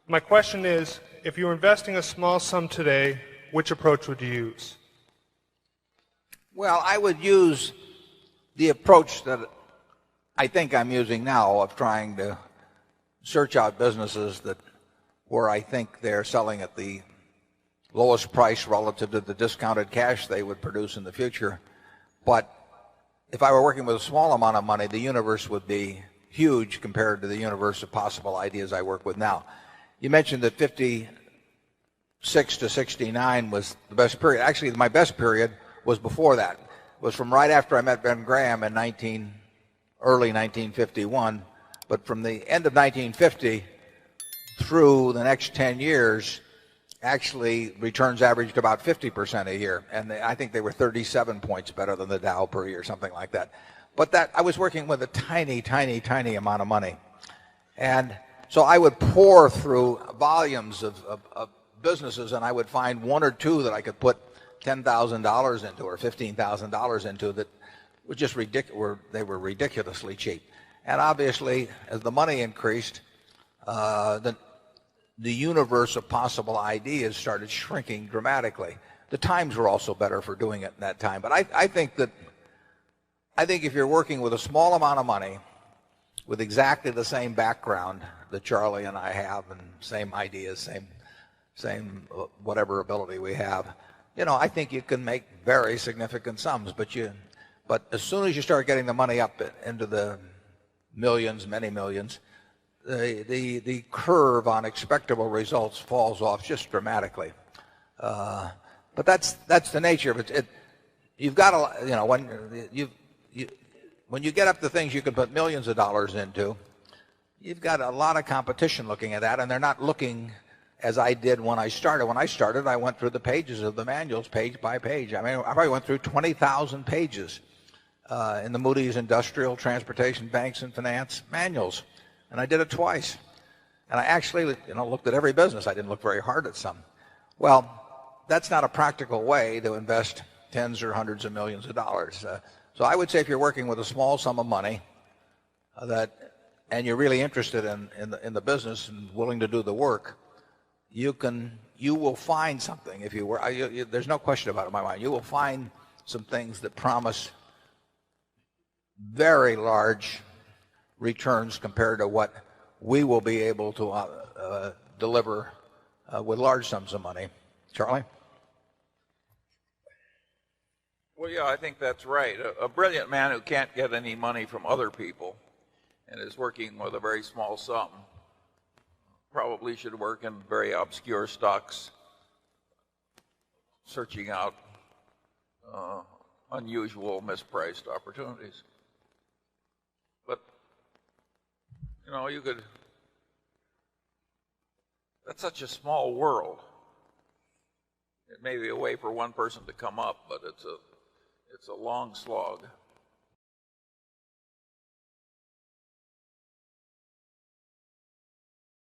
My question is, if you were investing a small sum today, which approach would you use? Well, I would use the approach that I think I'm using now of trying to search out businesses that where I think they're selling at the lowest price relative to the discounted cash they would produce in the future. But if I were working with a small amount of money, the universe would be huge compared to the universe of possible ideas I work with now. You mentioned that 56 to 69 was the best period. Actually, my best period was before that. It was from right after I met Ben Graham in early 1951. But from the end of 1950 through the next 10 years, actually returns averaged about 50% a year. And I think they were 37 points better than the Dow per year, something like that. But that I was working with a tiny, tiny, tiny amount of money. And so I would pour through volumes of businesses, and I would find one or two that I could put $10,000 into or $15,000 into that were just ridiculous. They were ridiculously cheap. And obviously, as the money increased, the universe of possible ideas started shrinking dramatically. The times were also better for doing it in that time. But I think if you're working with a small amount of money, with exactly the same background that Charlie and I have, and same ideas, same whatever ability we have, I think you can make very significant sums. But as soon as you start getting the money up into the millions, many millions, the curve on expectable results falls off just dramatically. But that's the nature of it. You've got to, when you get up to things you can put millions of dollars into, you've got a lot of competition looking at that, and they're not looking as I did when I started. When I started, I went through the pages of the manuals page by page. I mean, I probably went through 20,000 pages in the Moody's Industrial, Transportation, Banks, and Finance manuals. And I did it twice. And I actually, looked at every business. I didn't look very hard at some. Well, that's not a practical way to invest tens or hundreds of millions of dollars. So I would say if you're working with a small sum of money and you're really interested in the business and willing to do the work, you will find something. If you were, there's no question about it in my mind. You will find some things that promise very large returns compared to what we will be able to deliver with large sums of money. Charlie? Well, yeah, I think that's right. A brilliant man who can't get any money from other people and is working with a very small sum probably should work in very obscure stocks, searching out unusual, mispriced opportunities. But, that's such a small world. It may be a way for one person to come up, but it's a long slog.